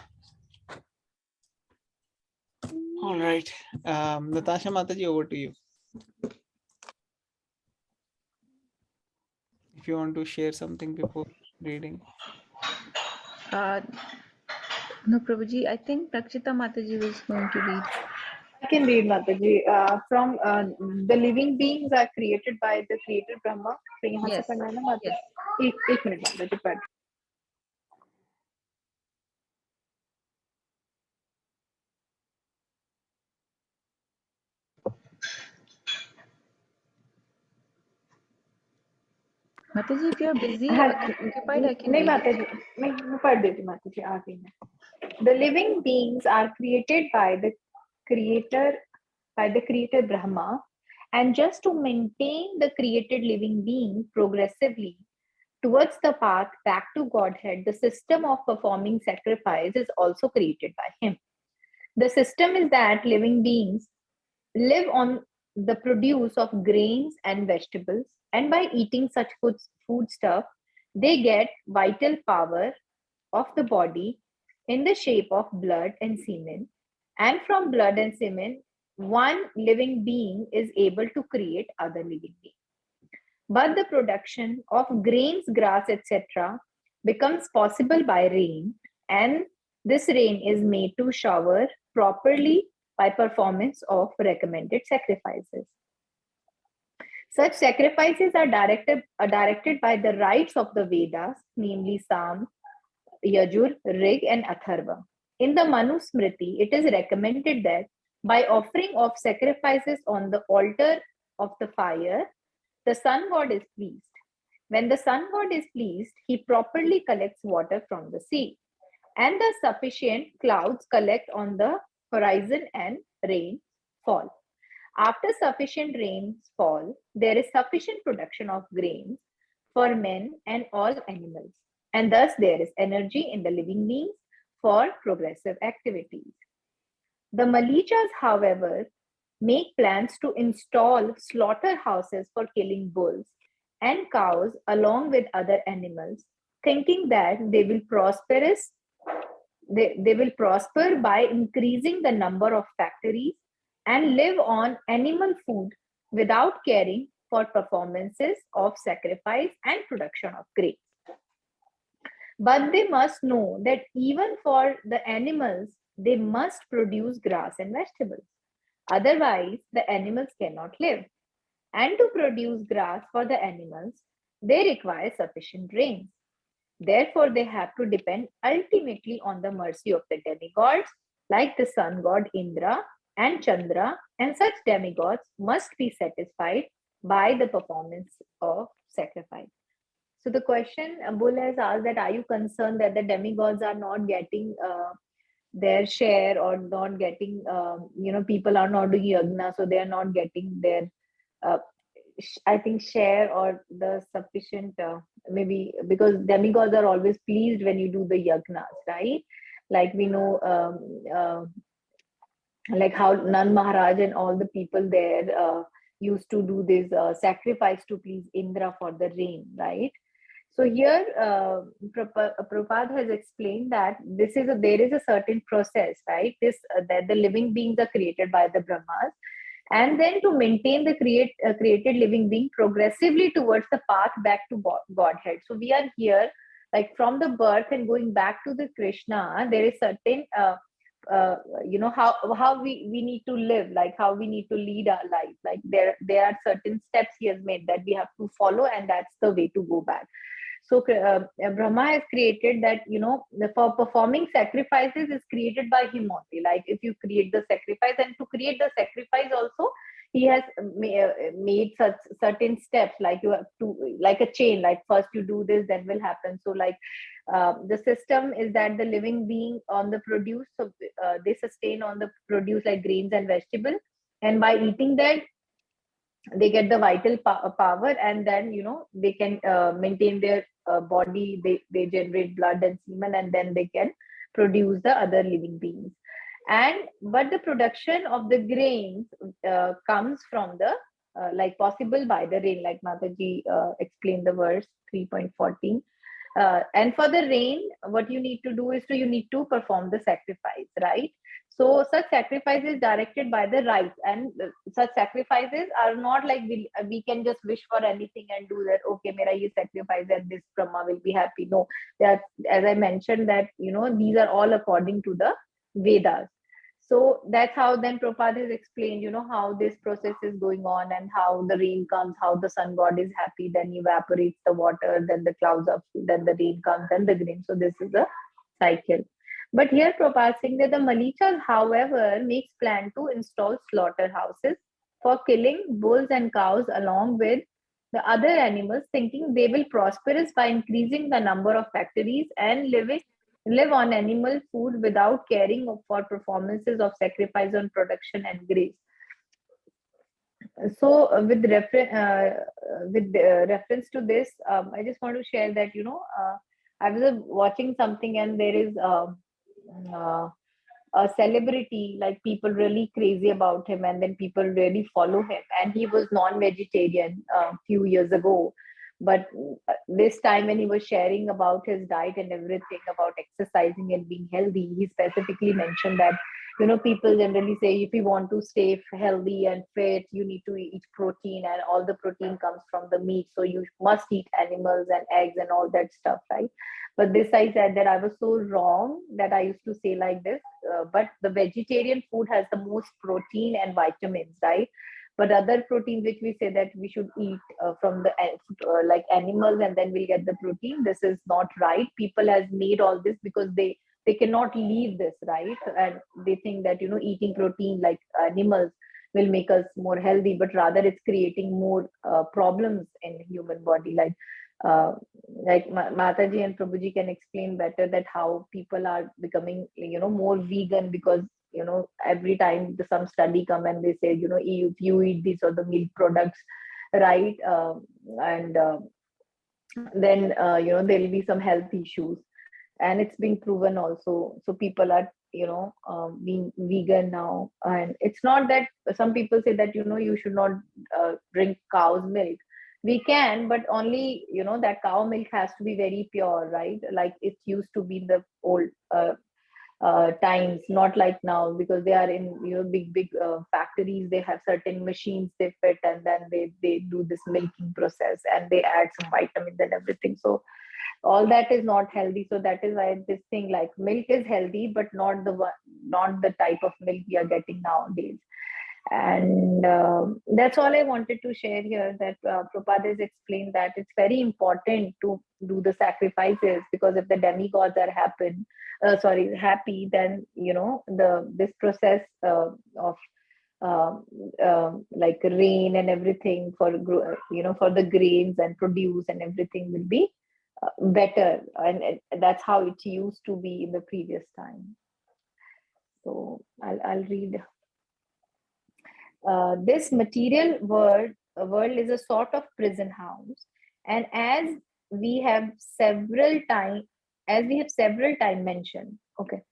All right. Natasha Mataji, over to you. If you want to share something before reading. No, Prabhuji, I think Prakshita Mataji was going to read. I can read, Mataji. From the living beings are created by the creator Brahma. So यहाँ से Yes. पढ़ना है ना माता? Yes. एक minute माताजी पढ़. Mataji, if you're busy or हाँ, occupied, I can नहीं read it. माताजी, मैं पढ़ देती माताजी, आ गई मैं. The living beings are created by the creator Brahma, and just to maintain the created living being progressively towards the path back to Godhead, the system of performing sacrifice is also created by him. The system is that living beings live on the produce of grains and vegetables, and by eating such foodstuff, they get vital power of the body in the shape of blood and semen. And from blood and semen, one living being is able to create other living beings. But the production of grains, grass, etc. becomes possible by rain, and this rain is made to shower properly by performance of recommended sacrifices. Such sacrifices are directed by the rites of the Vedas, namely Sam, Yajur, Rig, and Atharva. In the Manu Smriti, it is recommended that by offering of sacrifices on the altar of the fire, the sun god is pleased. When the sun god is pleased, he properly collects water from the sea, and the sufficient clouds collect on the horizon and rain fall. After sufficient rains fall, there is sufficient production of grains for men and all animals, and thus there is energy in the living beings for progressive activities. The Malichas, however, make plans to install slaughterhouses for killing bulls and cows along with other animals, thinking that they will prosper by increasing the number of factories and live on animal food without caring for performances of sacrifice and production of grain. But they must know that even for the animals, they must produce grass and vegetables. Otherwise, the animals cannot live. And to produce grass for the animals, they require sufficient rain. Therefore, they have to depend ultimately on the mercy of the demigods, like the sun god Indra and Chandra, and such demigods must be satisfied by the performance of sacrifice. So the question Bull has asked that, are you concerned that the demigods are not getting their share, or not getting, people are not doing yagna, so they are not getting their, I think, share or the sufficient, maybe because demigods are always pleased when you do the yagnas, right? Like we know, like how Nan Maharaj and all the people there used to do this sacrifice to please Indra for the rain, right? So here, Prabhupada has explained that there is a certain process, right? That the living beings are created by the Brahmas, and then to maintain the created living being progressively towards the path back to Godhead. So we are here, like from the birth and going back to the Krishna, there is certain, how we need to live, like how we need to lead our life. Like there are certain steps he has made that we have to follow, and that's the way to go back. So Brahma has created that, for performing sacrifices is created by him only. Like if you create the sacrifice, and to create the sacrifice also, he has made such certain steps, like you have to, like a chain, like first you do this, then will happen. So like the system is that the living being on the produce, so they sustain on the produce like grains and vegetables, and by eating that, they get the vital power, and then they can maintain their body. They generate blood and semen, and then they can produce the other living beings. But the production of the grains comes from the like possible by the rain, like Mataji explained the verse 3.14. And for the rain, what you need to do is you need to perform the sacrifice, right? So such sacrifices directed by the rites, and such sacrifices are not like we can just wish for anything and do that. Okay, mera ye sacrifice and this Brahma will be happy. No, that, as I mentioned, that these are all according to the Vedas. So that's how then Prabhupada has explained, how this process is going on and how the rain comes, how the sun god is happy, then evaporates the water, then the clouds up, then the rain comes, then the grain. So this is a cycle. But here Prabhupada saying that the Malichas, however, makes plan to install slaughterhouses for killing bulls and cows along with the other animals, thinking they will prosperous by increasing the number of factories and live on animal food without caring for performances of sacrifice on production and grace. So with reference to this, I just want to share that I was watching something, and there is a celebrity, like people really crazy about him, and then people really follow him, and he was non-vegetarian a few years ago. But this time when he was sharing about his diet and everything, about exercising and being healthy, he specifically mentioned that people generally say if you want to stay healthy and fit, you need to eat protein, and all the protein comes from the meat, so you must eat animals and eggs and all that stuff, right? But this, I said that I was so wrong that I used to say like this, but the vegetarian food has the most protein and vitamins, right? But other proteins which we say that we should eat from the like animals, and then we'll get the protein, this is not right. People has made all this because they cannot leave this, right? And they think that eating protein like animals will make us more healthy, but rather it's creating more problems in human body. Like Mataji and Prabhuji can explain better that how people are becoming more vegan, because every time some study come and they say if you eat these or the milk products, right, and then there'll be some health issues, and it's been proven also. So people are being vegan now, and it's not that some people say that you should not drink cow's milk. We can, but only that cow milk has to be very pure, right? Like it used to be in the old times, not like now, because they are in big factories. They have certain machines they fit, and then they do this milking process, and they add some vitamins and everything. So all that is not healthy. So that is why this thing like milk is healthy, but not the type of milk we are getting nowadays. And that's all I wanted to share here, that Prabhupada has explained that it's very important to do the sacrifices, because if the demigods are happy, then this process of like rain and everything for for the grains and produce and everything will be better, and that's how it used to be in the previous time. So I'll read. This material world is a sort of prison house, and as we have several time mentioned, okay,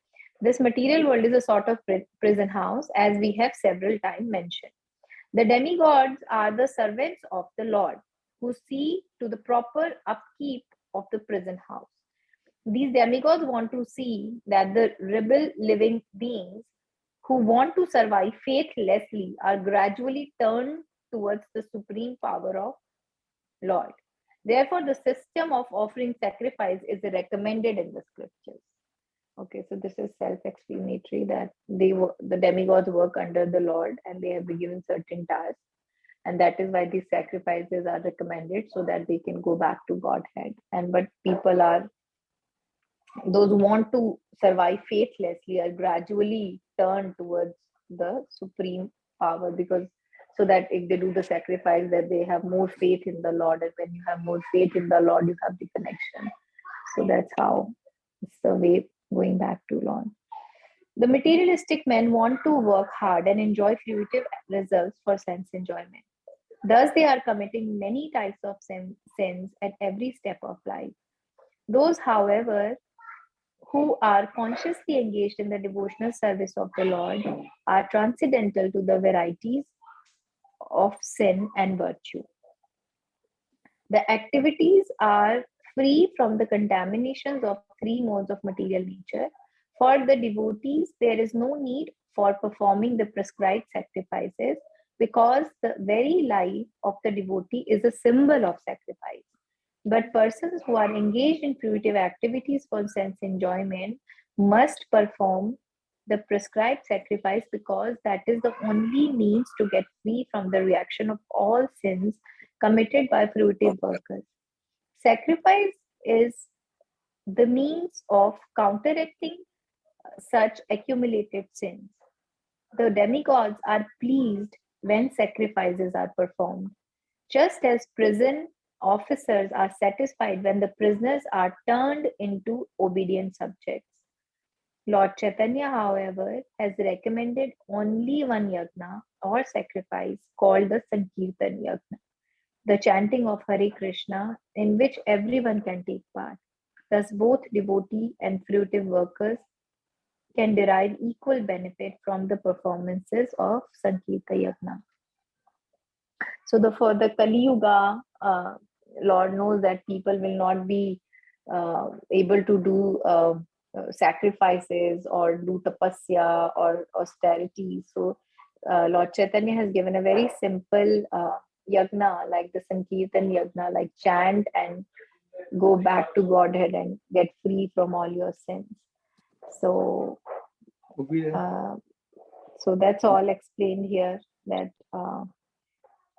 this material world is a sort of prison house, as we have several time mentioned. The demigods are the servants of the Lord, who see to the proper upkeep of the prison house. These demigods want to see that the rebel living beings who want to survive faithlessly are gradually turned towards the supreme power of Lord. Therefore, the system of offering sacrifice is recommended in the scriptures. Okay, so this is self-explanatory, that the demigods work under the Lord, and they have been given certain tasks, and that is why these sacrifices are recommended, so that they can go back to Godhead. And but people are, those who want to survive faithlessly, are gradually turned towards the supreme power, because so that if they do the sacrifice, that they have more faith in the Lord, and when you have more faith in the Lord, you have the connection. So that's how it's the way going back to Lord. The materialistic men want to work hard and enjoy fruitive results for sense enjoyment. Thus, they are committing many types of sins at every step of life. Those, however, who are consciously engaged in the devotional service of the Lord are transcendental to the varieties of sin and virtue. The activities are free from the contaminations of three modes of material nature. For the devotees, there is no need for performing the prescribed sacrifices because the very life of the devotee is a symbol of sacrifice. But persons who are engaged in fruitive activities for sense enjoyment must perform the prescribed sacrifice because that is the only means to get free from the reaction of all sins committed by fruitive workers. Sacrifice is the means of counteracting such accumulated sins. The demigods are pleased when sacrifices are performed, just as prison officers are satisfied when the prisoners are turned into obedient subjects. Lord Chaitanya, however, has recommended only one yajna or sacrifice called the Sankirtan Yajna, the chanting of Hare Krishna, in which everyone can take part. Thus, both devotee and fruitive workers can derive equal benefit from the performances of Sankirtan Yajna. So for the Kali Yuga, Lord knows that people will not be able to do sacrifices or do tapasya or austerity. So Lord Chaitanya has given a very simple yagna, like the Sankirtan yagna, like chant and go back to Godhead and get free from all your sins. So so that's all explained here, that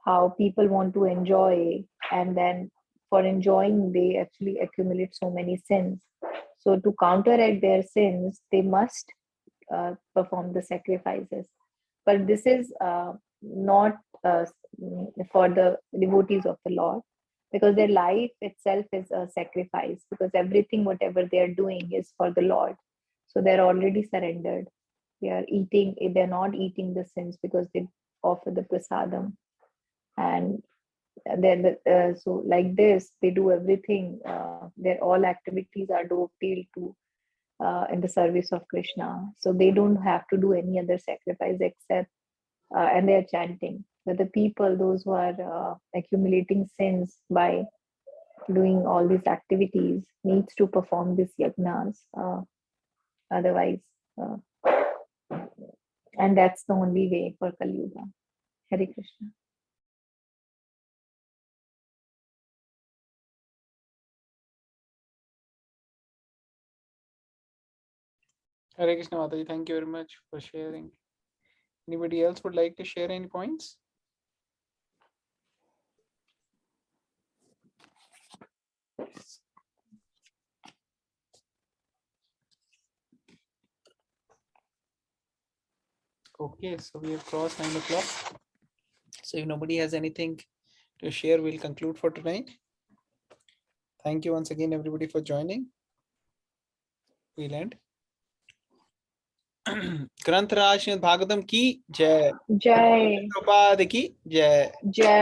how people want to enjoy, and then for enjoying they actually accumulate so many sins. So to counteract their sins, they must perform the sacrifices. But this is not for the devotees of the Lord, because their life itself is a sacrifice, because everything, whatever they are doing is for the Lord. So they're already surrendered. They're not eating the sins because they offer the prasadam. And then so like this, they do everything. Their all activities are dovetailed to in the service of Krishna. So they don't have to do any other sacrifice except, and they are chanting. But the people, those who are accumulating sins by doing all these activities, needs to perform these yajnas. Otherwise, and that's the only way for Kali Yuga. Hare Krishna. Hare Krishna Mataji, thank you very much for sharing. Anybody else would like to share any points? Okay, so we have crossed 9 o'clock. So if nobody has anything to share, we'll conclude for tonight. Thank you once again, everybody, for joining. We'll end. ग्रंथराज Shrimad Bhagavatam की जय, Jai. Prabhupada की जय। Jai.